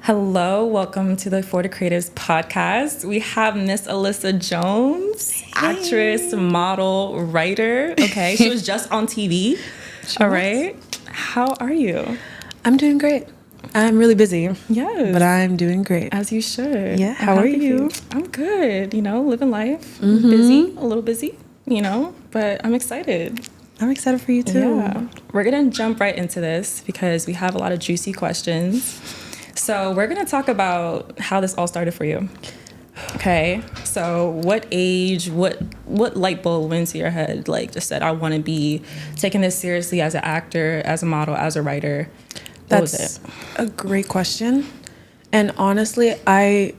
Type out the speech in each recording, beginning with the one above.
Hello, welcome to the For the Creatives podcast. We have Miss Alyssa Jones, actress, model, writer. Okay, she was just on TV. All right. How are you? I'm doing great. I'm really busy. Yes. But I'm doing great. As you should. Yeah, how are you? I'm good, living life. Busy, a little busy, but I'm excited. I'm excited for you too. Yeah. We're going to jump right into this because we have a lot of juicy questions. So we're going to talk about how this all started for you. Okay. So what age, what light bulb went into your head? Like just said, I want to be taking this seriously as an actor, as a model, as a writer. What was it? A great question. And honestly, I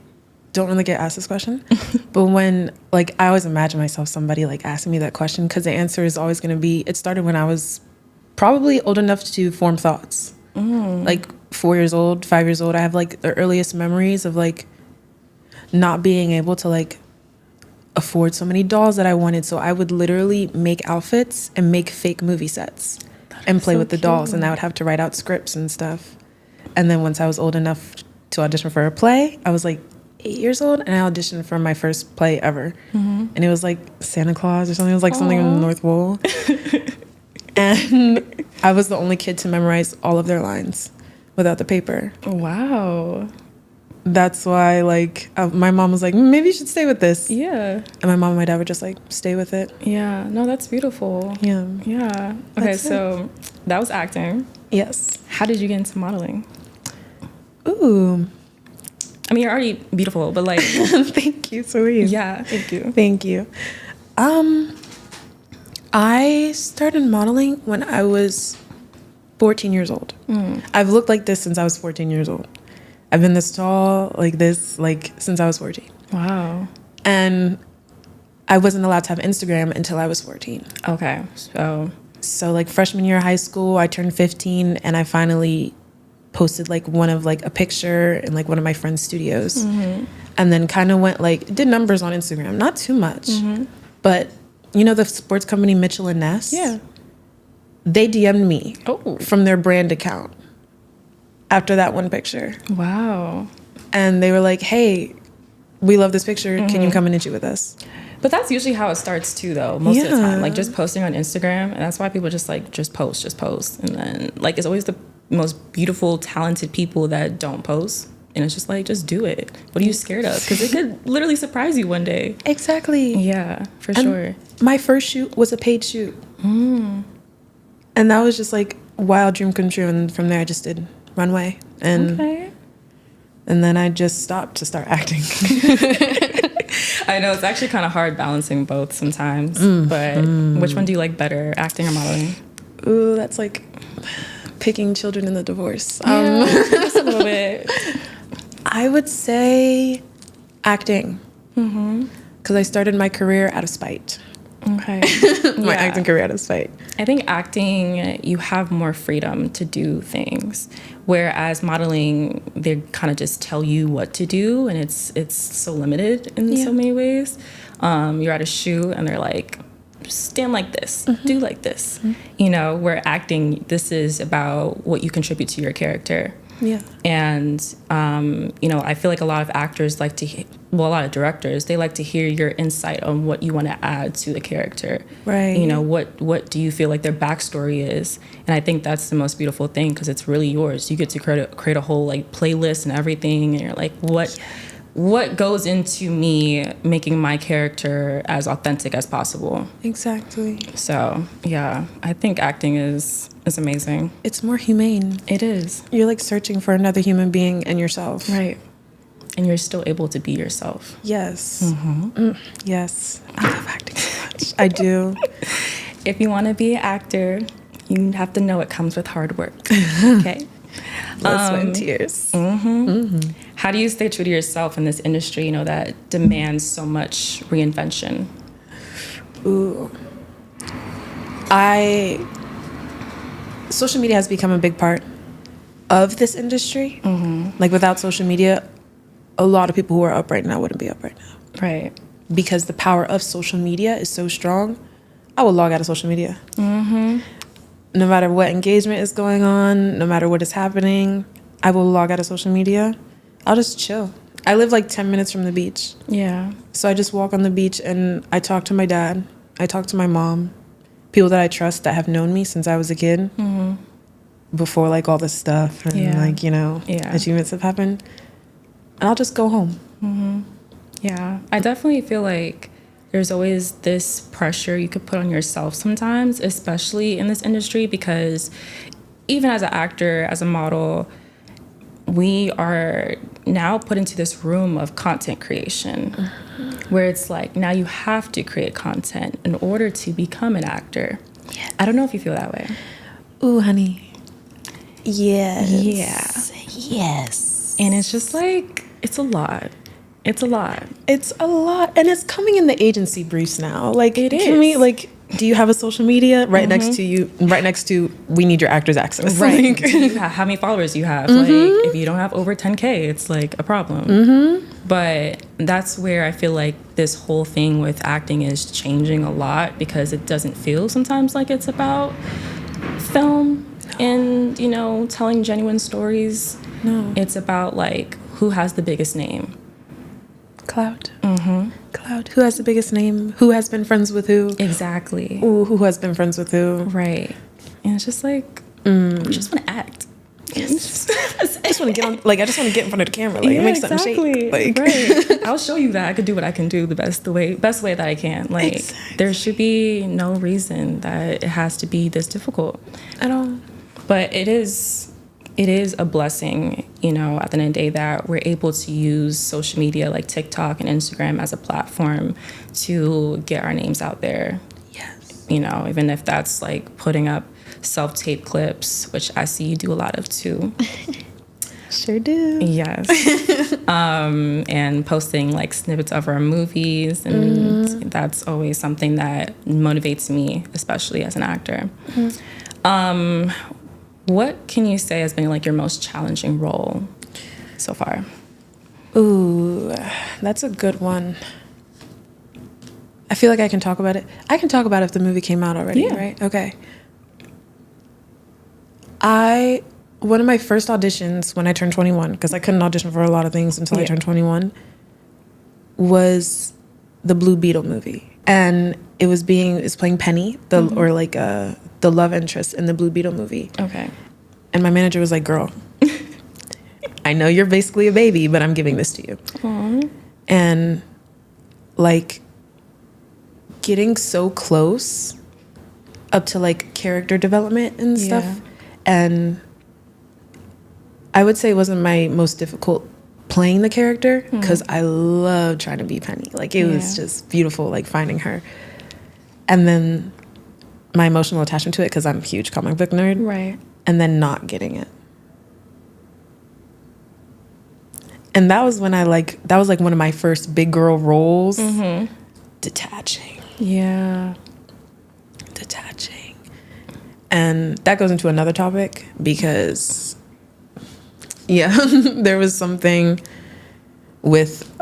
don't really get asked this question. But when, I always imagine myself somebody, asking me that question because the answer is always going to be, it started when I was probably old enough to form thoughts. 4 years old, 5 years old. I have, the earliest memories of, not being able to, afford so many dolls that I wanted. So I would literally make outfits and make fake movie sets and play with the dolls. And I would have to write out scripts and stuff. And then once I was old enough to audition for a play, I was 8 years old, and I auditioned for my first play ever. And it was Santa Claus or something. It was something in the North Pole. And I was the only kid to memorize all of their lines without the paper. Wow. That's why, my mom was like, maybe you should stay with this. Yeah. And my mom and my dad were just stay with it. Yeah. No, that's beautiful. Yeah. Yeah. Okay, so that was acting. Yes. How did you get into modeling? Ooh. I mean, you're already beautiful, but Thank you. So are you. Yeah, thank you. Thank you. I started modeling when I was 14 years old. I've looked like this since I was 14 years old. I've been this tall, like this, since I was 14. Wow. And I wasn't allowed to have Instagram until I was 14. Okay, so freshman year of high school, I turned 15, and I finally posted one of a picture in one of my friend's studios, and then kind of went did numbers on Instagram, not too much, but the sports company Mitchell and Ness, they DM'd me from their brand account after that one picture. Wow. And they were like, hey, we love this picture, can you come in and shoot with us? But that's usually how it starts too, though, most of the time, just posting on Instagram. And that's why people just post, and then it's always the most beautiful, talented people that don't post, and it's just do it. What are you scared of? Because it could literally surprise you one day. Exactly. Yeah, for sure. My first shoot was a paid shoot, and that was just wild dream come true. And from there, I just did runway, and then I just stopped to start acting. I know it's actually kind of hard balancing both sometimes, but which one do you like better, acting or modeling? Ooh, that's picking children in the divorce. Just a little bit. I would say acting, because I started my career out of spite. Okay. My acting career out of spite. I think acting, you have more freedom to do things, whereas modeling, they kind of just tell you what to do, and it's so limited in so many ways. You're at a shoot, and they're like, stand like this, do like this. Where acting, this is about what you contribute to your character. Yeah. And, I feel like a lot of actors a lot of directors, they like to hear your insight on what you want to add to the character. Right. What do you feel like their backstory is? And I think that's the most beautiful thing, because it's really yours. You get to create a whole playlist and everything. And you're like, what goes into me making my character as authentic as possible? Exactly. So, yeah, I think acting is amazing. It's more humane. It is. You're searching for another human being and yourself. Right. And you're still able to be yourself. Yes. Yes. I love acting so much. I do. If you want to be an actor, you have to know it comes with hard work. Okay? Blood, sweat, and tears. How do you stay true to yourself in this industry, that demands so much reinvention? Ooh. Social media has become a big part of this industry. Without social media, a lot of people who are up right now wouldn't be up right now. Right. Because the power of social media is so strong, I would log out of social media. no matter what engagement is going on, no matter what is happening, I will log out of social media I'll just chill. I live like 10 minutes from the beach. Yeah. So I just walk on the beach and I talk to my dad. I talk to my mom. People that I trust that have known me since I was a kid. Mm-hmm. Before like all this stuff and like, you know, achievements have happened. And I'll just go home. Mm-hmm. Yeah. I definitely feel like there's always this pressure you could put on yourself sometimes, especially in this industry, because even as an actor, as a model, we are now put into this room of content creation, where it's like, now you have to create content in order to become an actor. Yeah. I don't know if you feel that way. Ooh, honey. Yes. Yeah. Yes. And it's just like, it's a lot. It's a lot. It's a lot. And it's coming in the agency briefs now. Like, it is. Me, like, do you have a social media right next to you? Right next to, we need your actor's access. Right. Like, how many followers do you have? Like, if you don't have over 10K, it's like a problem. But that's where I feel like this whole thing with acting is changing a lot, because it doesn't feel sometimes like it's about film and, you know, telling genuine stories. No. It's about like, who has the biggest name? Clout. Clout. Who has the biggest name? Who has been friends with who? Exactly. Ooh, who has been friends with who? Right. And it's just like, we just want to act. Yes. I just want to get on. Like, I just want to get in front of the camera. Like, make something shake. Like, right. I'll show you that I could do what I can do the best way that I can. Like, there should be no reason that it has to be this difficult at all. But it is a blessing, you know, at the end of the day, that we're able to use social media like TikTok and Instagram as a platform to get our names out there. Yes. You know, even if that's like putting up self-tape clips, which I see you do a lot of too. Sure do. Yes. And posting like snippets of our movies. And that's always something that motivates me, especially as an actor. What can you say has been like your most challenging role so far? Ooh, that's a good one. I feel like I can talk about it. I can talk about it if the movie came out already, right? Okay. One of my first auditions when I turned 21, because I couldn't audition for a lot of things until I turned 21, was the Blue Beetle movie. And it's playing Penny, the love interest in the Blue Beetle movie. Okay. And my manager was like, girl, I know you're basically a baby, but I'm giving this to you. Aww. And like getting so close up to like character development and stuff. And I would say it wasn't my most difficult playing the character, because I love trying to be Penny. Like, it was just beautiful, like finding her. And then my emotional attachment to it, because I'm a huge comic book nerd. Right. And then not getting it. And that was when that was like one of my first big girl roles. Detaching. Yeah. Detaching. And that goes into another topic, because there was something with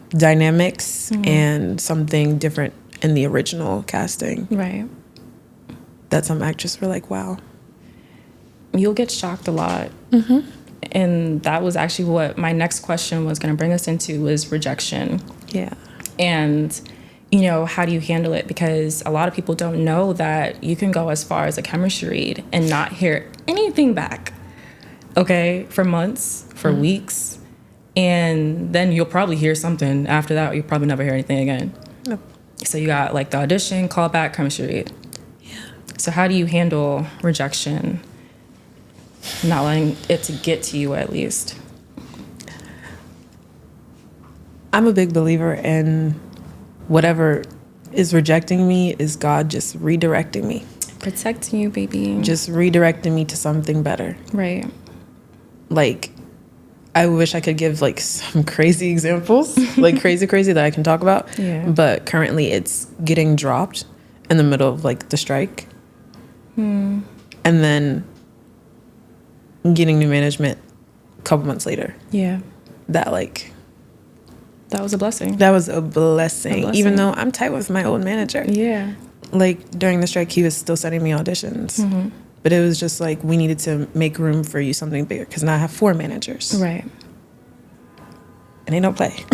dynamics and something different in the original casting. Right. That some actors were like, wow. You'll get shocked a lot. And that was actually what my next question was going to bring us into, was rejection. Yeah. And, you know, how do you handle it? Because a lot of people don't know that you can go as far as a chemistry read and not hear anything back, okay, for months, for weeks. And then you'll probably hear something after that, or you'll probably never hear anything again. Nope. So you got like the audition, callback, chemistry read. Yeah. So how do you handle rejection? Not letting it to get to you, at least. I'm a big believer in whatever is rejecting me is God just redirecting me. Protecting you, baby. Just redirecting me to something better. Right. Like, I wish I could give like some crazy examples, like crazy that I can talk about. Yeah. But currently it's getting dropped in the middle of like the strike. And then getting new management a couple months later. Yeah. That was a blessing. That was a blessing. Even though I'm tight with my old manager. Yeah. Like, during the strike, he was still sending me auditions. But it was just like, we needed to make room for you something bigger, because now I have 4 managers. Right. It ain't no play.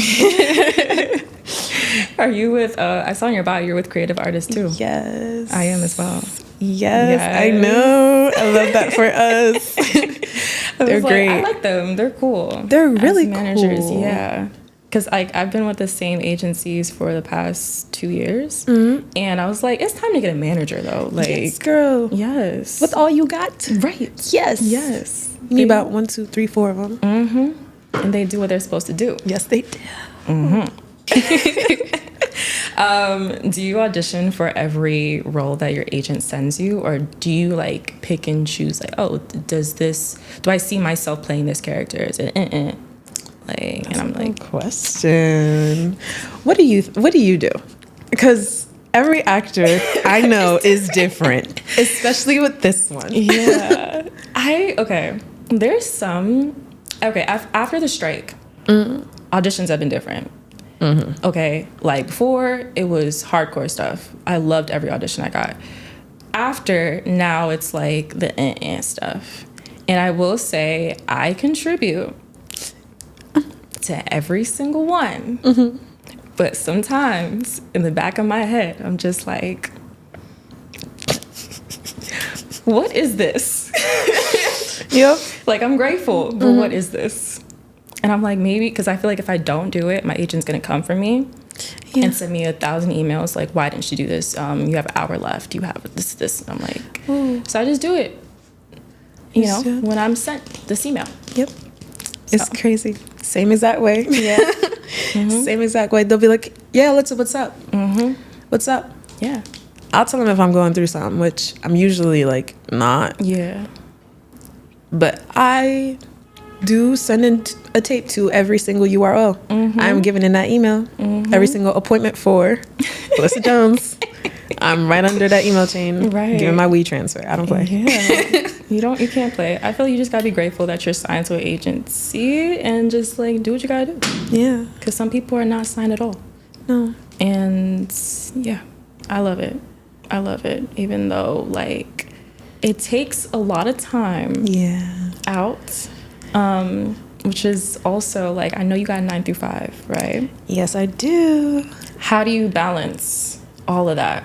Are you with, I saw in your bio, you're with creative artists too. Yes. I am as well. Yes, I know. I love that for us. They're great. I like them. They're cool. They're really managers, cool. Yeah. Because I've been with the same agencies for the past 2 years. And I was like, it's time to get a manager though. Like, yes, girl. Yes. With all you got. Right. Yes. Yes. You need about 1, 2, 3, 4 of them. And they do what they're supposed to do. Yes, they do. Do you audition for every role that your agent sends you, or do you like pick and choose? Like, oh, do I see myself playing this character? Is it like? That's and I'm like, question. What do you do? Because every actor I know is different, especially with this one. Yeah. Okay. There's some. Okay, after the strike, auditions have been different. Okay, like before it was hardcore stuff. I loved every audition I got. After, now it's like the stuff. And I will say I contribute to every single one. But sometimes in the back of my head, I'm just like, what is this? Yep. Like, I'm grateful, but what is this? And I'm like, maybe, because I feel like if I don't do it, my agent's going to come for me and send me 1,000 emails like, why didn't you do this? You have an hour left. You have this. And I'm like, so I just do it, when I'm sent this email. Yep. So. It's crazy. Same exact way. Yeah. Same exact way. They'll be like, yeah, Alyssa, what's up? What's up? Yeah. I'll tell them if I'm going through something, which I'm usually like not. Yeah. But I do send in a tape to every single URL. I'm giving in that email. Every single appointment for Alyssa Jones. I'm right under that email chain. Right. Giving my weed transfer. I don't play. Yeah. You can't play. I feel like you just gotta be grateful that you're signed to an agency and just like do what you gotta do. Yeah. Because some people are not signed at all. No. And yeah, I love it. I love it. Even though like it takes a lot of time out. Which is also like, I know you got a 9 through 5, right? Yes, I do. How do you balance all of that?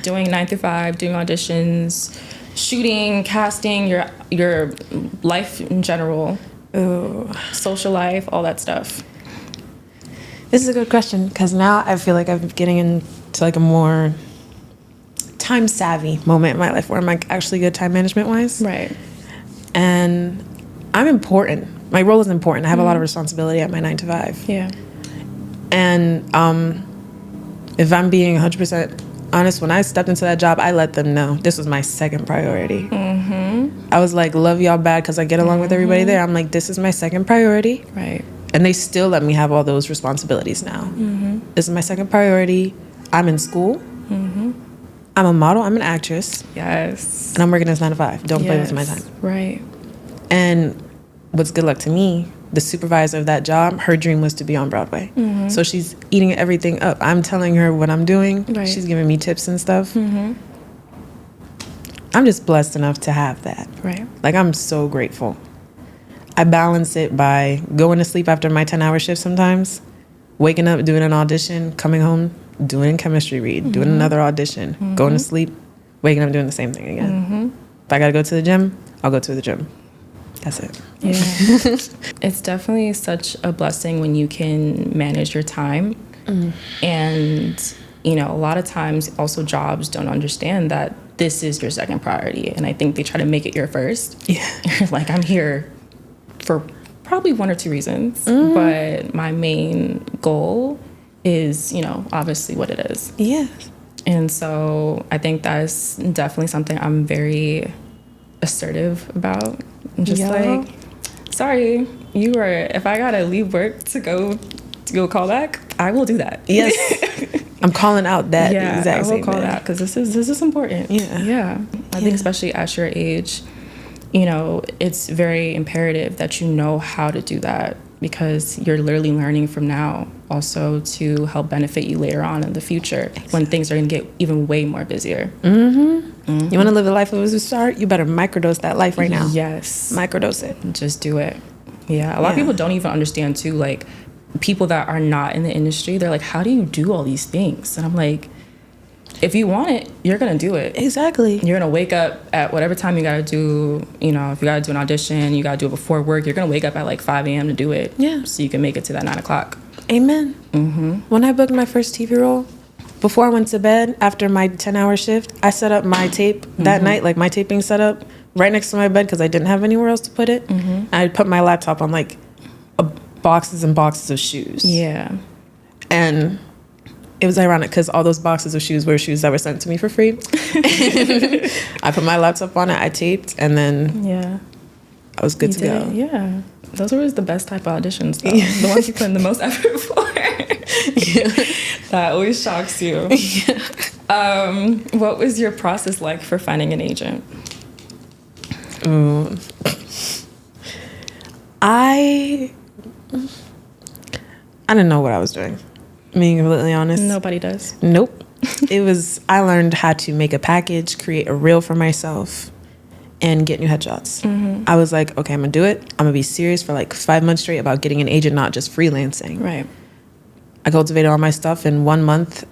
Doing 9 through 5, doing auditions, shooting, casting, your life in general, social life, all that stuff. This is a good question because now I feel like I'm getting into like a more time savvy moment in my life where I'm like actually good time management wise. Right. And I'm important. My role is important. I have a lot of responsibility at my 9 to 5. Yeah. And if I'm being 100% honest, when I stepped into that job, I let them know this was my second priority. I was like, love y'all bad because I get along with everybody there. I'm like, this is my second priority. Right. And they still let me have all those responsibilities now. This is my second priority. I'm in school. I'm a model. I'm an actress. Yes. And I'm working as 9 to 5. Don't play with my time. Right. And what's good luck to me, the supervisor of that job, her dream was to be on Broadway. So she's eating everything up. I'm telling her what I'm doing. Right. She's giving me tips and stuff. I'm just blessed enough to have that. Right. Like, I'm so grateful. I balance it by going to sleep after my 10-hour shift sometimes, waking up, doing an audition, coming home, doing a chemistry read, doing another audition, going to sleep, waking up, doing the same thing again. If I got to go to the gym, I'll go to the gym. That's it. Yeah. It's definitely such a blessing when you can manage your time. And, a lot of times also jobs don't understand that this is your second priority. And I think they try to make it your first. Yeah. You're like, I'm here for probably 1 or 2 reasons. But my main goal is, obviously what it is. Yeah. And so I think that's definitely something I'm very assertive about. I'm just like, sorry, if I gotta leave work to go call back, I will do that. Yes. I'm calling out that exact same I will call that because this is important. Yeah. I think especially at your age, it's very imperative that you know how to do that because you're literally learning from now also to help benefit you later on in the future when things are going to get even way more busier. You want to live the life of a star? You better microdose that life right now. Yes. Microdose it. Just do it. Yeah. A lot of people don't even understand too, like people that are not in the industry, they're like, how do you do all these things? And I'm like, if you want it, you're going to do it. Exactly. You're going to wake up at whatever time you got to do, you know, if you got to do an audition, you got to do it before work, you're going to wake up at like 5 a.m. to do it. Yeah. So you can make it to that 9 o'clock. Amen. When I booked my first TV role, before I went to bed, after my 10-hour shift, I set up my tape that night, like my taping setup, right next to my bed because I didn't have anywhere else to put it. I put my laptop on like boxes and boxes of shoes. Yeah. And it was ironic because all those boxes of shoes were shoes that were sent to me for free. I put my laptop on it, I taped, and then I was good to go. Yeah. Those were always the best type of auditions, though. The ones you put in the most effort for. That always shocks you. What was your process like for finding an agent? I didn't know what I was doing, being completely honest. Nobody does. Nope. I learned how to make a package, create a reel for myself, and get new headshots. I was like, okay, I'm gonna do it. I'm gonna be serious for like 5 months straight about getting an agent, not just freelancing. Right. I cultivated all my stuff. In 1 month,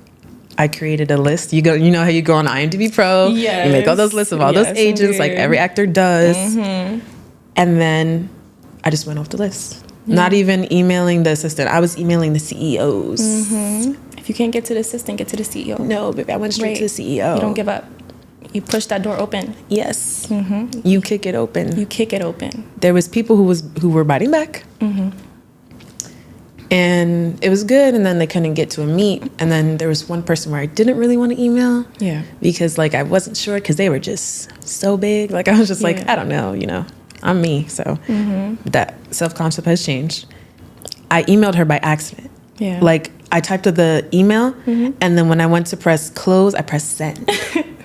I created a list. You know how you go on IMDb Pro. Yes. You make all those lists of all those agents, like every actor does. And then I just went off the list. Not even emailing the assistant. I was emailing the CEOs. If you can't get to the assistant, get to the CEO. No, baby, I went straight to the CEO. You don't give up. You push that door open. Yes. You kick it open. You kick it open. There was people who were biting back. And it was good, and then they couldn't get to a meet. And then there was one person where I didn't really want to email. Yeah. Because, like, I wasn't sure because they were just so big. Like, I was just like, I don't know, you know. I'm me. So that self-concept has changed. I emailed her by accident. Yeah. Like, I typed the email, and then when I went to press close, I pressed send.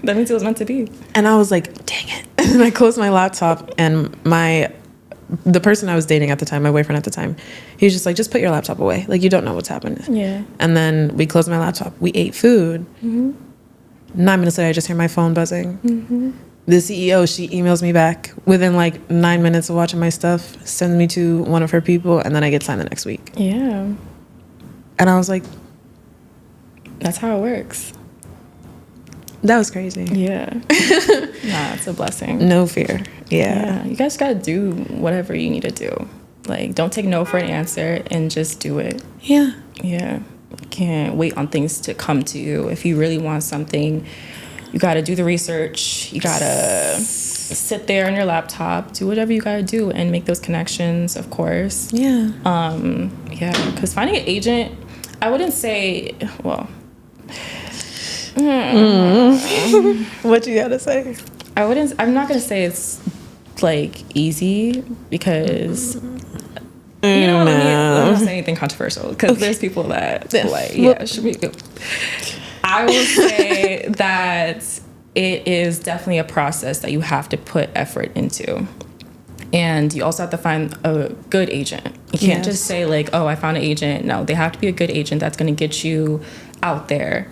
That means it was meant to be. And I was like, dang it. And I closed my laptop, and the person I was dating at the time, my boyfriend at the time, he was just like, just put your laptop away. Like, you don't know what's happening. Yeah. And then we closed my laptop. We ate food. 9 minutes later, I just hear my phone buzzing. The CEO, she emails me back within like 9 minutes of watching my stuff, sends me to one of her people, and then I get signed the next week. Yeah. And I was like, that's how it works. That was crazy. Yeah. Nah, it's a blessing. No fear. Yeah. You guys got to do whatever you need to do. Like, don't take no for an answer and just do it. Yeah. Yeah. You can't wait on things to come to you. If you really want something, you got to do the research. You got to sit there on your laptop, do whatever you got to do, and make those connections, of course. Yeah. Yeah. Because finding an agent, I wouldn't say, well... What you gotta say? I'm not gonna say it's like easy because you know what I mean. I'm not saying anything controversial because there's people that should be good. I will say that it is definitely a process that you have to put effort into. And you also have to find a good agent. You can't just say like, oh, I found an agent. No, they have to be a good agent that's going to get you out there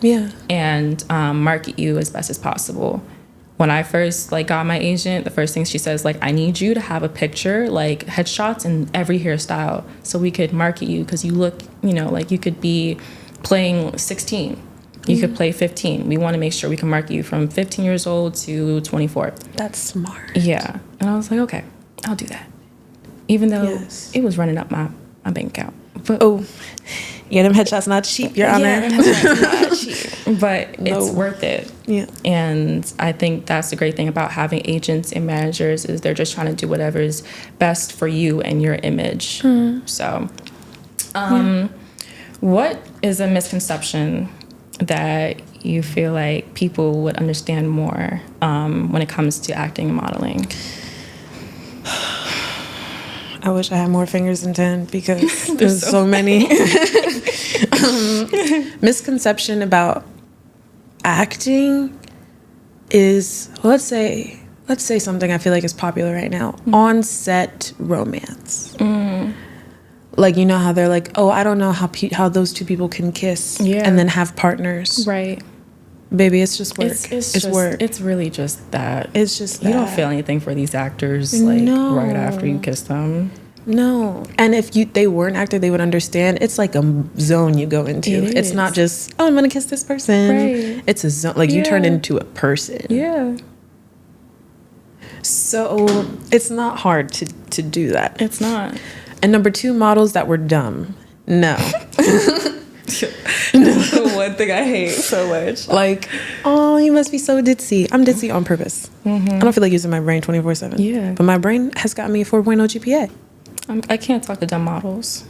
and market you as best as possible. When I first got my agent, the first thing she says, I need you to have a picture, headshots in every hairstyle so we could market you because you look, like you could be playing 16. You could play 15. We want to make sure we can market you from 15 years old to 24. That's smart. Yeah. And I was like, okay, I'll do that. Even though it was running up my bank account. But, them headshots not cheap, Your Honor. Them headshots not cheap. But it's worth it. Yeah. And I think that's the great thing about having agents and managers is they're just trying to do whatever is best for you and your image. So, what is a misconception that you feel like people would understand more when it comes to acting and modeling? I wish I had more fingers than 10 because there's so many. Misconception about acting is, let's say something I feel like is popular right now. On-set romance. Like, you know how they're like, oh, I don't know how those two people can kiss and then have partners. Right. Baby, it's just work. It's work. It's really just that. It's just that. You don't feel anything for these actors right after you kiss them. No. And if they were an actor, they would understand. It's like a zone you go into. It's not just, oh, I'm going to kiss this person. Right. It's a zone. Like, you turn into a person. Yeah. So it's not hard to do that. It's not. And number 2, models that were dumb. No. That's the one thing I hate so much. Like, oh, you must be so ditzy. I'm ditzy on purpose. I don't feel like using my brain 24/7. Yeah. But my brain has got me a 4.0 GPA. I can't talk to dumb models.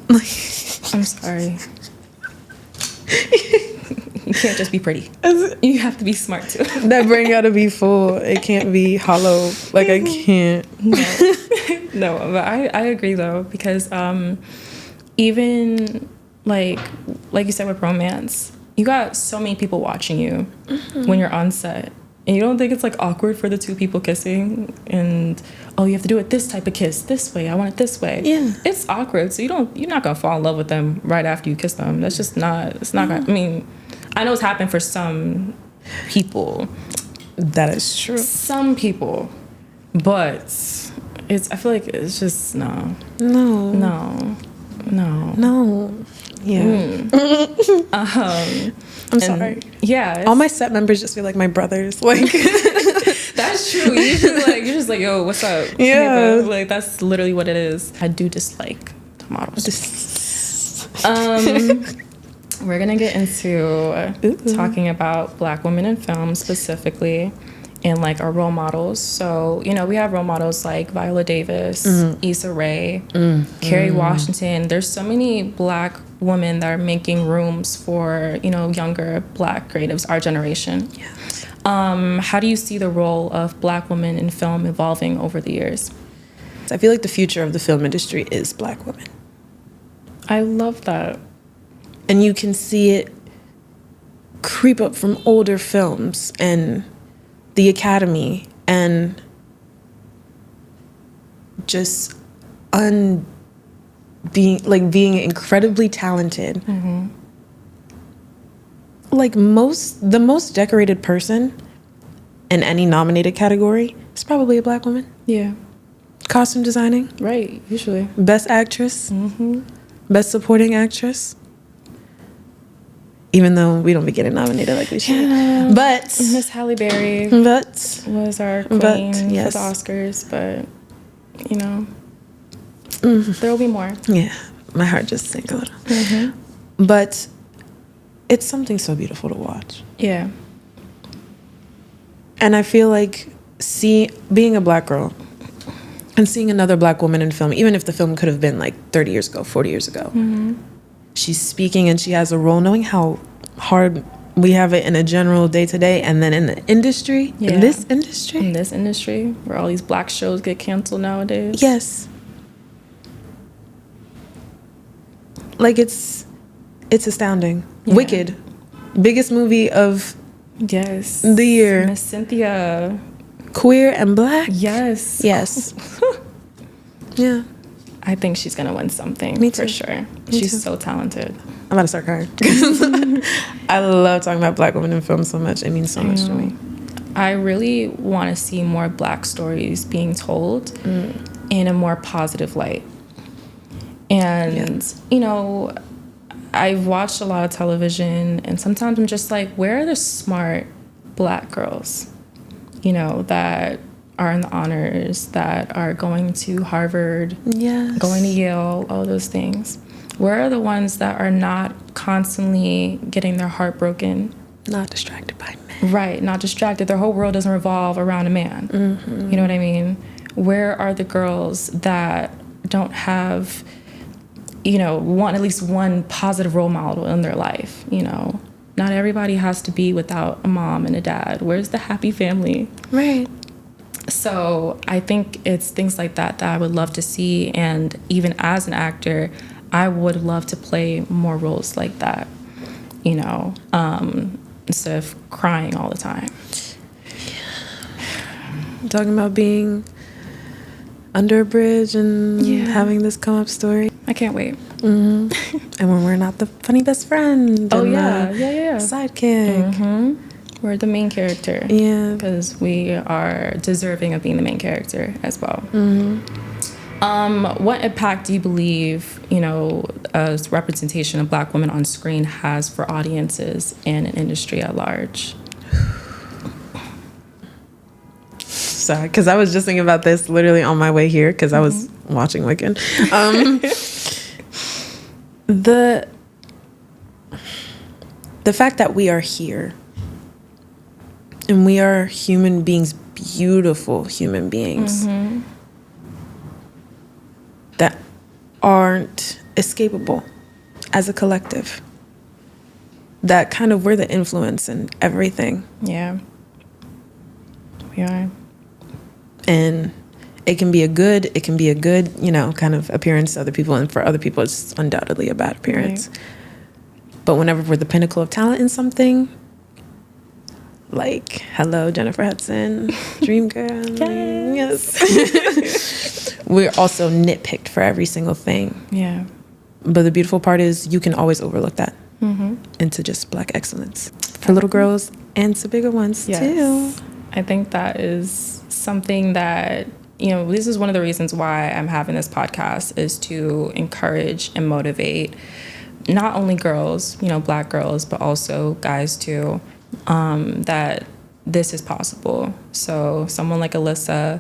I'm sorry. You can't just be pretty. You have to be smart too. That brain gotta be full. It can't be hollow. Like, I can't. No, but I agree though, because even like you said with romance, you got so many people watching you when you're on set. And you don't think it's like awkward for the 2 people kissing and, oh, you have to do it this type of kiss, this way, I want it this way. Yeah. It's awkward. So you're not gonna fall in love with them right after you kiss them. That's just not, it's not gonna, I mean, I know it's happened for some people. That is true. Some people. But I feel like it's just no. Yeah. I'm sorry. Yeah. All my set members just feel like my brothers. Like, that's true. You're just like, yo, what's up? Yeah. Hey, like, that's literally what it is. I do dislike the models. We're gonna get into talking about Black women in film specifically, and like our role models. So, you know, we have role models like Viola Davis, Issa Rae, Kerry Washington. There's so many Black women that are making rooms for, you know, younger Black creatives, our generation. Yeah. How do you see the role of Black women in film evolving over the years? I feel like the future of the film industry is Black women. I love that. And you can see it creep up from older films and the Academy and just being incredibly talented. Like the most decorated person in any nominated category is probably a Black woman. Yeah. Costume designing. Right, usually. Best actress. Best supporting actress. Even though we don't be getting nominated like we should. Yeah. But Miss Halle Berry was our queen for the Oscars, but you know, there will be more. Yeah, my heart just sank a little. But it's something so beautiful to watch. Yeah. And I feel like being a Black girl and seeing another Black woman in film, even if the film could have been like 30 years ago, 40 years ago, she's speaking and she has a role, knowing how hard we have it in a general day-to-day, and then in the industry, in this industry where all these Black shows get canceled nowadays. Yes. Like, it's astounding. Yeah. Wicked, biggest movie of the year. Miss Cynthia, queer and Black. Yes. Yeah. I think she's gonna win something. Me too. For sure. Me she's too. so talented. I'm about to start crying. I love talking about Black women in film so much. It means so much to me. I really want to see more Black stories being told in a more positive light. And, you know, I've watched a lot of television, and sometimes I'm just like, where are the smart Black girls, you know, that are in the honors, that are going to Harvard, going to Yale, all those things? Where are the ones that are not constantly getting their heart broken? Not distracted by men. Right, not distracted. Their whole world doesn't revolve around a man. You know what I mean? Where are the girls that don't have, you know, at least one positive role model in their life? You know, not everybody has to be without a mom and a dad. Where's the happy family? Right. So I think it's things like that I would love to see. And even as an actor, I would love to play more roles like that, you know, instead of crying all the time. Talking about being under a bridge and having this come up story. I can't wait. And when we're not the funny best friend. Sidekick. We're the main character. Yeah. Because we are deserving of being the main character as well. What impact do you believe, a representation of Black women on screen has for audiences and an industry at large? Sorry, because I was just thinking about this literally on my way here because I was watching Wicked. The fact that we are here and we are human beings, beautiful human beings that aren't escapable as a collective. That kind of we're the influence in everything. Yeah, we are. And it can be a good, kind of appearance to other people. And for other people, it's undoubtedly a bad appearance. Right. But whenever we're the pinnacle of talent in something, like, hello, Jennifer Hudson, Dream Girl. Yes. We're also nitpicked for every single thing. Yeah. But the beautiful part is you can always overlook that into just Black excellence for little girls and to bigger ones, too. I think that is something that, this is one of the reasons why I'm having this podcast, is to encourage and motivate not only girls, Black girls, but also guys too, that this is possible. So someone like Alyssa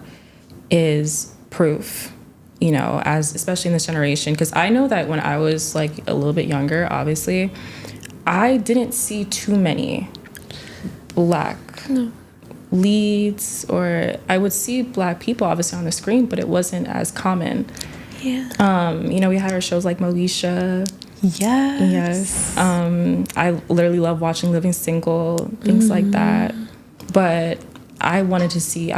is proof, especially in this generation. Because I know that when I was like a little bit younger, obviously, I didn't see too many Black leads, or I would see Black people obviously on the screen, but it wasn't as common. Yeah. We had our shows like Moesha. Yes. I literally love watching Living Single, things like that. But I wanted to see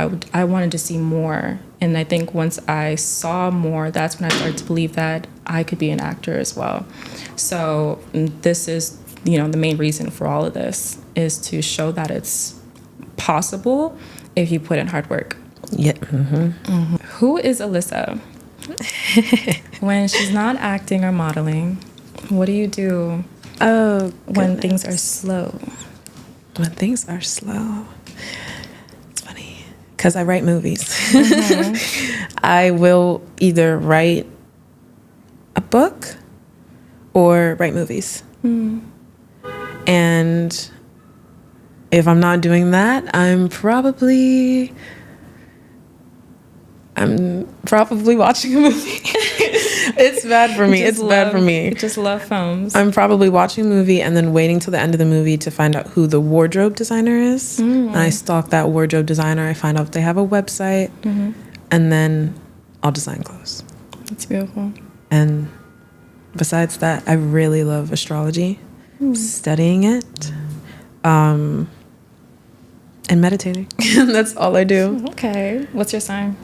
more. And I think once I saw more, that's when I started to believe that I could be an actor as well. So this is, the main reason for all of this is to show that it's possible if you put in hard work. Yeah. Who is Alyssa? When she's not acting or modeling, what do you do when things are slow? When things are slow. It's funny because I write movies. I will either write a book or write movies. And if I'm not doing that, I'm probably watching a movie. It's bad for me. Just love films. I'm probably watching a movie and then waiting till the end of the movie to find out who the wardrobe designer is. And I stalk that wardrobe designer. I find out if they have a website. And then I'll design clothes. That's beautiful. And besides that, I really love astrology, studying it, and meditating. That's all I do. Okay. What's your sign?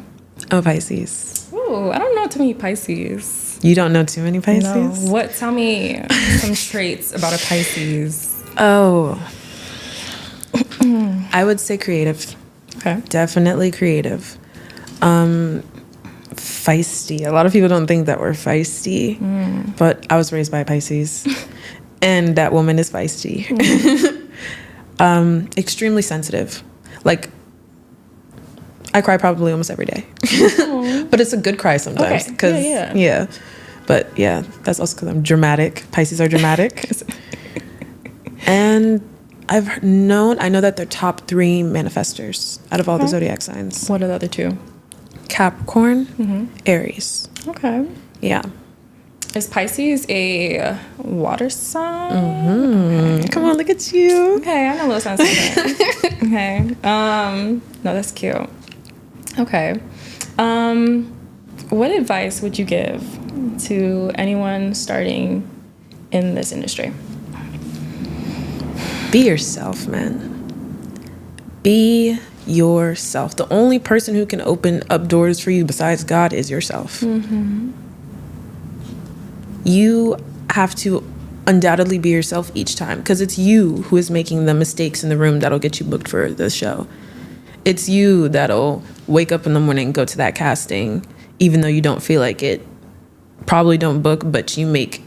I'm a Pisces. Ooh, I don't know too many Pisces. You don't know too many Pisces? No. Tell me some traits about a Pisces. Oh. I would say creative. Okay. Definitely creative. Feisty. A lot of people don't think that we're feisty, but I was raised by a Pisces, and that woman is feisty. Extremely sensitive. Like, I cry probably almost every day, but it's a good cry sometimes. Okay. Yeah. But yeah, that's also because I'm dramatic. Pisces are dramatic. And I know that they're top 3 manifestors out of all the zodiac signs. What are the other 2? Capricorn, Aries. Okay. Yeah. Is Pisces a water sign? Okay. Come on, look at you. Okay, I know a little something. Okay. No, that's cute. Okay. What advice would you give to anyone starting in this industry? Be yourself, man. Be yourself. The only person who can open up doors for you besides God is yourself. You have to undoubtedly be yourself each time, because it's you who is making the mistakes in the room that'll get you booked for the show. It's you that'll wake up in the morning and go to that casting, even though you don't feel like it. Probably don't book, but you make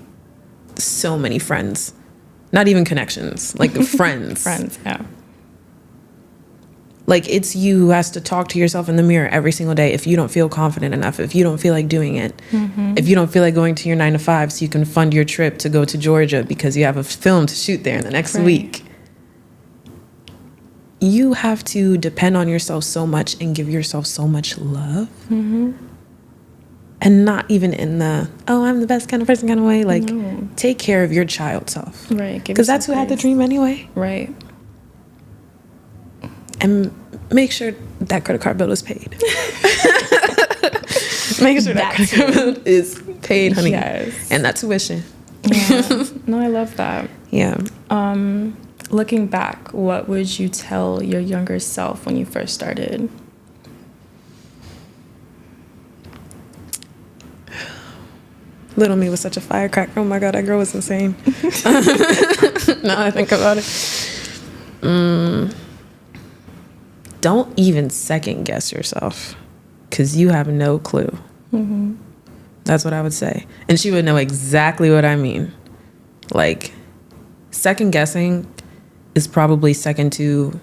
so many friends. Not even connections, like friends. Friends, yeah. Like, it's you who has to talk to yourself in the mirror every single day if you don't feel confident enough, if you don't feel like doing it, if you don't feel like going to your 9 to 5 so you can fund your trip to go to Georgia because you have a film to shoot there in the next week. You have to depend on yourself so much and give yourself so much love. And not even in the, oh, I'm the best kind of person kind of way. Like, take care of your child self. Right. Because that's who had the dream anyway. Right. And make sure that credit card bill is paid. Make sure that credit card bill is paid, honey. Yes. And that tuition. Yeah. No, I love that. Yeah. Looking back, what would you tell your younger self when you first started? Little me was such a firecracker. Oh my God, that girl was insane. Now I think about it. Don't even second guess yourself, because you have no clue. That's what I would say. And she would know exactly what I mean. Like, second guessing is probably second to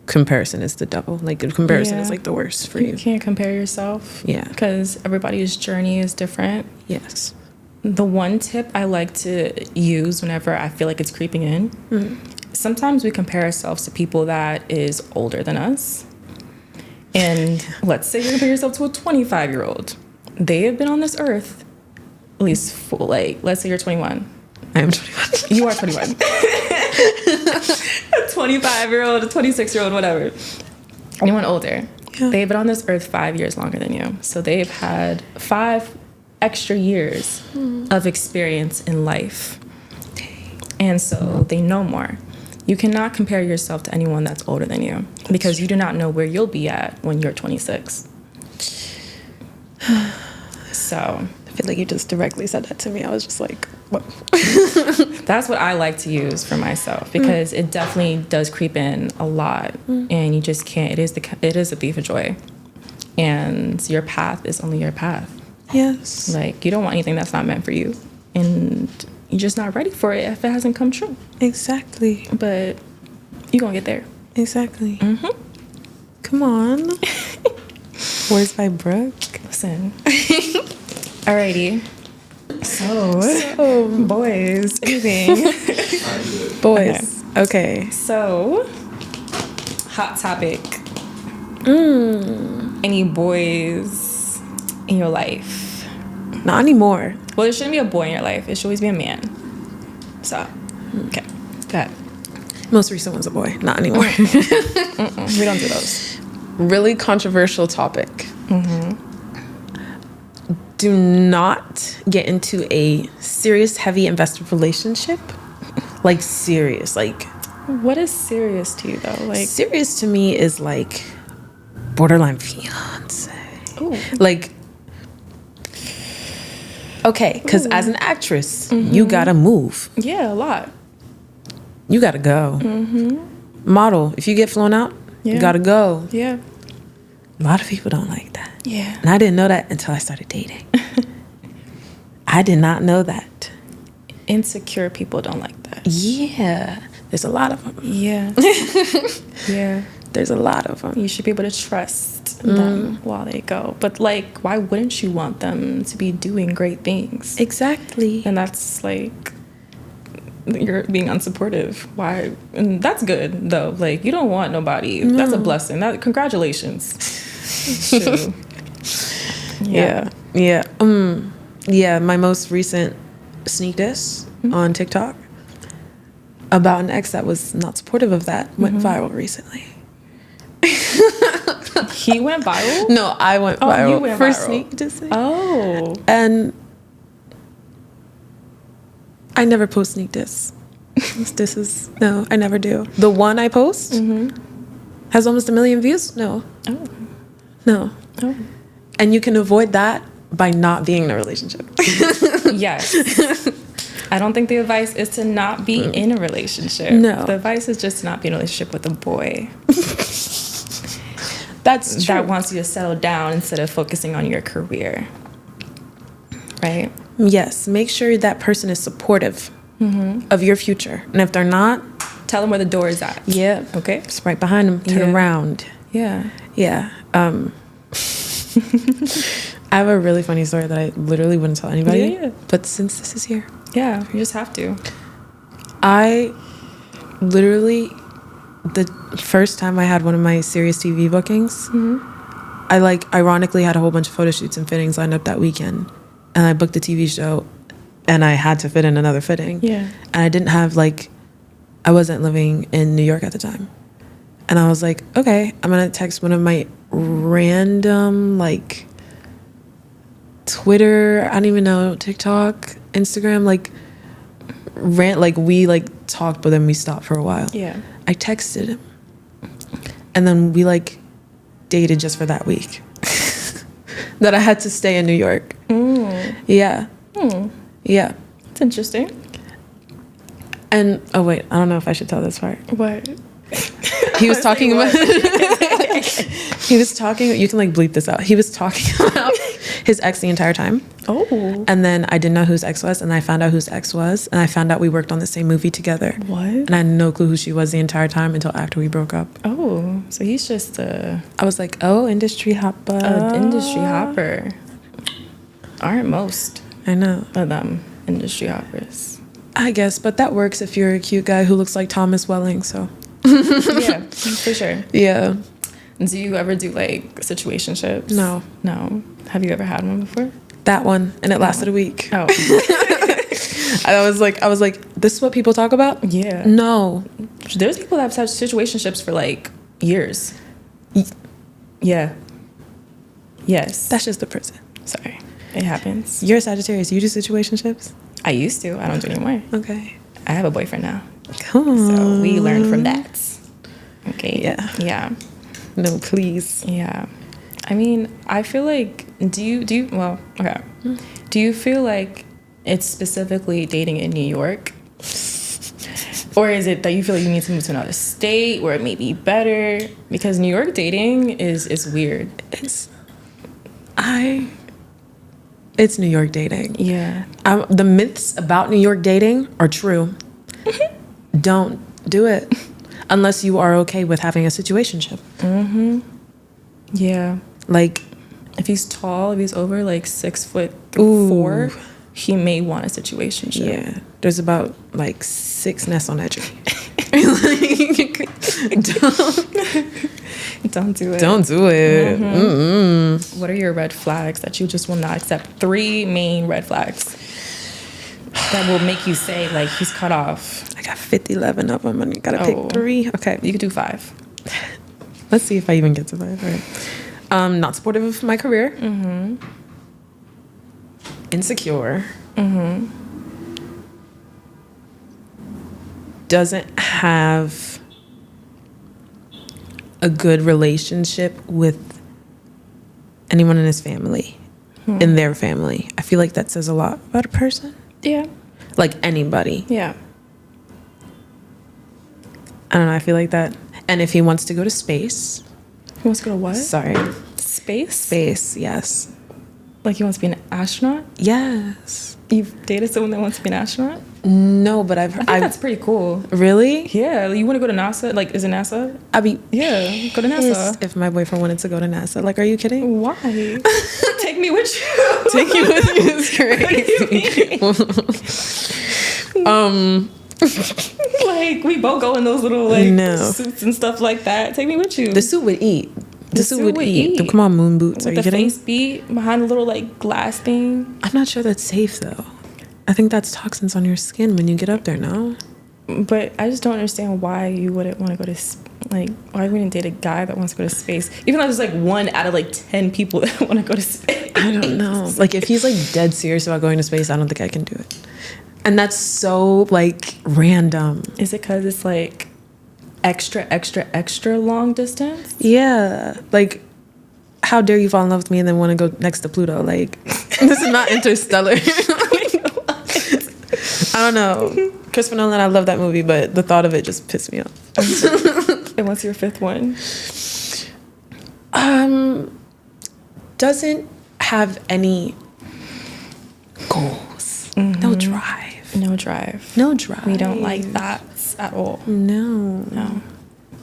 comparison is the devil. Like, comparison is like the worst for you. You can't compare yourself. Yeah. Because everybody's journey is different. Yes. The one tip I like to use whenever I feel like it's creeping in, sometimes we compare ourselves to people that is older than us. And let's say you compare yourself to a 25-year-old. They have been on this earth at least for, like, let's say you're 21. I am 21. You are 21. A 25-year-old, a 26-year-old, whatever. Anyone older. Yeah. They've been on this earth 5 years longer than you. So they've had 5 extra years of experience in life. And so they know more. You cannot compare yourself to anyone that's older than you because you do not know where you'll be at when you're 26. So I feel like you just directly said that to me. I was just like, what? That's what I like to use for myself because it definitely does creep in a lot, and you just can't. It is a thief of joy, and your path is only your path. Yes. Like, you don't want anything that's not meant for you, and you're just not ready for it if it hasn't come true. Exactly. But you're gonna get there. Exactly. Come on. Words by Brooke. Listen. Alrighty. So boys. Anything. Boys. Okay. So, hot topic. Any boys in your life? Not anymore. Well, there shouldn't be a boy in your life. It should always be a man. So, okay. Go ahead. Most recent one's a boy. Not anymore. We don't do those. Really controversial topic. Do not get into a serious, heavy invested relationship. Like, serious. Like, What is serious to you, though? Like, serious to me is like borderline fiance. ooh. Like, okay, because as an actress, you gotta move. Yeah, a lot. You gotta go. Model, if you get flown out, you gotta go. Yeah. A lot of people don't like that. Yeah. And I didn't know that until I started dating. I did not know that. Insecure people don't like that. Yeah. There's a lot of them. Yeah. Yeah. There's a lot of them. You should be able to trust them while they go. But, like, why wouldn't you want them to be doing great things? Exactly. And that's, like, you're being unsupportive. Why? And that's good, though. Like, you don't want nobody. No. That's a blessing. Congratulations. True. Yeah. Yeah, my most recent sneak diss on TikTok about an ex that was not supportive of that went viral recently. He went viral? No, I went viral. You went for viral. sneak dissing. Oh. And I never post sneak diss. Disses. No, I never do. The one I post has almost 1 million views. No. Oh. No. Oh. And you can avoid that by not being in a relationship. Yes. I don't think the advice is to not be in a relationship. No. The advice is just to not be in a relationship with a boy. That's true. That wants you to settle down instead of focusing on your career. Right? Yes. Make sure that person is supportive of your future. And if they're not, Tell them where the door is at. Yeah. Okay. It's right behind them. Turn around. Yeah. Yeah. I have a really funny story that I literally wouldn't tell anybody. Yeah. But since this is here. Yeah, you just have to. I literally, the first time I had one of my serious TV bookings, I ironically had a whole bunch of photo shoots and fittings lined up that weekend. And I booked a TV show and I had to fit in another fitting. Yeah. And I didn't have I wasn't living in New York at the time. And I was like, okay, I'm going to text one of my random, Twitter, I don't even know, TikTok, Instagram, we talked, but then we stopped for a while. Yeah. I texted him. And then we dated just for that week. That I had to stay in New York. Yeah. Yeah. It's interesting. And, oh wait, I don't know if I should tell this part. What? He was talking about... He was talking... You can bleep this out. He was talking about his ex the entire time. Oh. And then I didn't know who his ex was, and I found out whose ex was, and I found out we worked on the same movie together. What? And I had no clue who she was the entire time until after we broke up. Oh, so he's just I was like, oh, industry hopper. An industry hopper. Aren't most I know. of them industry hoppers? I guess, but that works if you're a cute guy who looks like Thomas Welling, so. Yeah, for sure. Yeah. Do you ever do situationships? No. No. Have you ever had one before? That one, and it lasted a week. Oh. I was like, this is what people talk about? Yeah. No. There's people that have had situationships for years. Yeah. Yes. That's just the prison. Sorry. It happens. You're a Sagittarius. You do situationships? I used to. I don't do it anymore. Okay. I have a boyfriend now. Come on. So we learned from that. Okay. Yeah. Yeah. No, please. Yeah. I mean, I feel do you okay. Do you feel like it's specifically dating in New York? Or is it that you feel like you need to move to another state where it may be better? Because New York dating is weird. It's New York dating. Yeah. The myths about New York dating are true. Don't do it unless you are okay with having a situationship. Yeah. If he's tall, if he's over 6'4", he may want a situationship. Yeah. There's about 6 nests on that tree. Don't do it. Don't do it. What are your red flags that you just will not accept? 3 main red flags that will make you say he's cut off. I got 11 of them and you gotta pick 3. Okay. You could do 5. Let's see if I even get to 5. All right. Not supportive of my career. Insecure. Doesn't have a good relationship with anyone in his family, in their family. I feel like that says a lot about a person. Yeah. Anybody. Yeah. I don't know. I feel like that. And if he wants to go to space. He wants to go to what? Sorry. Space? Space, yes. He wants to be an astronaut? Yes. You've dated someone that wants to be an astronaut? No, but I think that's pretty cool. Really? Yeah. You want to go to NASA? Is it NASA? Yeah, go to NASA. If my boyfriend wanted to go to NASA. Are you kidding? Why? Take me with you. Take you with you is crazy. We both go in those little suits and stuff like that. Take me with you. The suit would eat. The suit would eat. Come on, moon boots. With Are you kidding? Face beat behind the little glass thing. I'm not sure that's safe though. I think that's toxins on your skin when you get up there. No. But I just don't understand why you wouldn't want to go to why wouldn't date a guy that wants to go to space? Even though there's 1 out of 10 people that want to go to space. I don't know. If he's dead serious about going to space, I don't think I can do it. And that's so random. Is it because it's extra long distance? Yeah. How dare you fall in love with me and then want to go next to Pluto? This is not Interstellar. I don't know. Christopher Nolan, I love that movie, but the thought of it just pissed me off. And what's your 5th one? Doesn't have any goals. No drive. No No drive. No drive. We don't like that at all. No.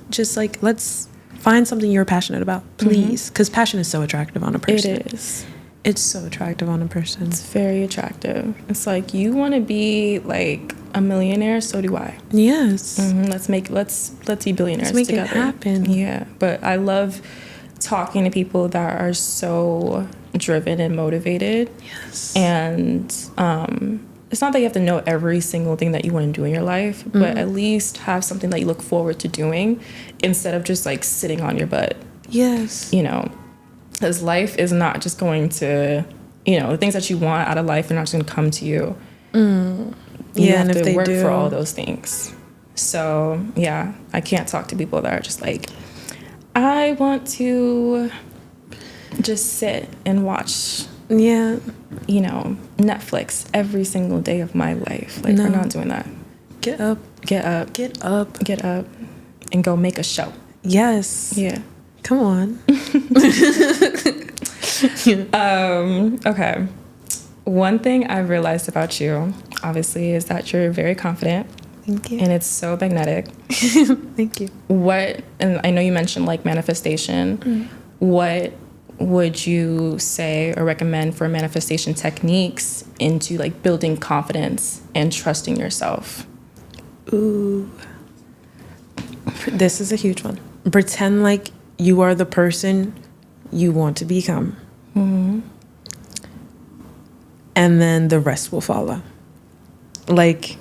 Just like, let's find something you're passionate about, please. Because passion is so attractive on a person. It is. It's so attractive on a person. It's very attractive. It's like, you want to be like a millionaire, so do I. Yes. Let's be billionaires Let's make together. it happen. Yeah. But I love talking to people that are so driven and motivated. Yes. And it's not that you have to know every single thing that you want to do in your life, but at least have something that you look forward to doing instead of just like sitting on your butt. Yes. You know, because life is not just going to, the things that you want out of life are not just going to come to you. You have to work for all those things. So, yeah, I can't talk to people that are just like, I want to just sit and watch, Netflix every single day of my life. Like, we're not doing that. Get up. Get up. Get up. Get up. And go make a show. Yes. Yeah. Come on. Okay. One thing I've realized about you, obviously, is that you're very confident. Thank you. And it's so magnetic. Thank you. And I know you mentioned like manifestation. What would you say or recommend for manifestation techniques into like building confidence and trusting yourself? Ooh. This is a huge one. Pretend like you are the person you want to become. And then the rest will follow. Like,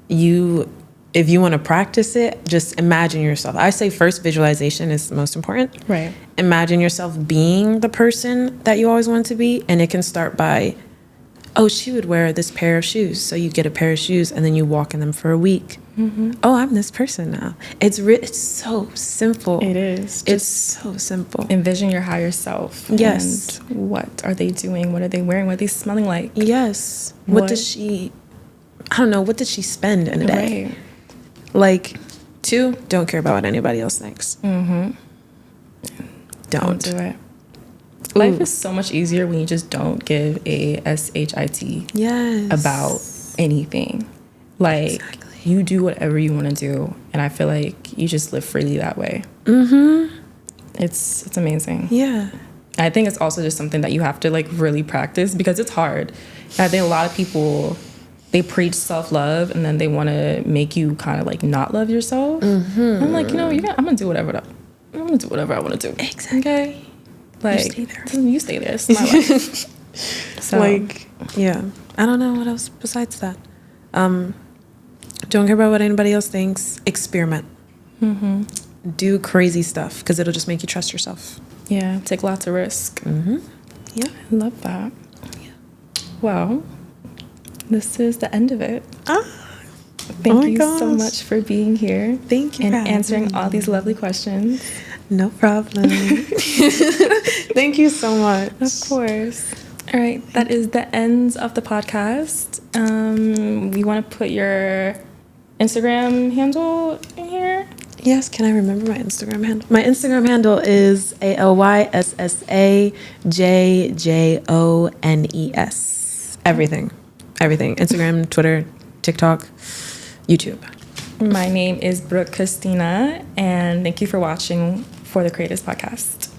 if you want to practice it, just imagine yourself. I say first, visualization is most important. Right. Imagine yourself being the person that you always want to be. And it can start by, oh, she would wear this pair of shoes. So you get a pair of shoes and then you walk in them for a week. Oh, I'm this person now. It's so simple. It is. It's so simple. Envision your higher self. Yes. And what are they doing? What are they wearing? What are they smelling like? Yes. What does she, I don't know, what did she spend in a day? Right. Like, 2, don't care about what anybody else thinks. Don't do it. Life is so much easier when you just don't give a shit about anything. Like, you do whatever you want to do, and I feel like you just live freely that way. It's amazing. Yeah. I think it's also just something that you have to like really practice because it's hard. And I think a lot of people, they preach self-love and then they want to make you kind of like not love yourself. I'm like, I'm gonna do whatever I want to do. Exactly. Okay. Like, you stay there. It's my life. So, like, yeah. I don't know what else besides that. Don't care about what anybody else thinks. Experiment. Do crazy stuff because it'll just make you trust yourself. Yeah. Take lots of risk. Yeah. I love that. Yeah. Well, this is the end of it. Thank you so much for being here. Thank you and answering all these lovely questions. No problem. Thank you so much. Of course. All right, that is the end of the podcast. We want to put your Instagram handle in here. Yes, can I remember my Instagram handle? My Instagram handle is ALYSSAJJONES. Everything. Instagram, Twitter, TikTok, YouTube. My name is Brooke Christina, and thank you for watching For the Creators Podcast.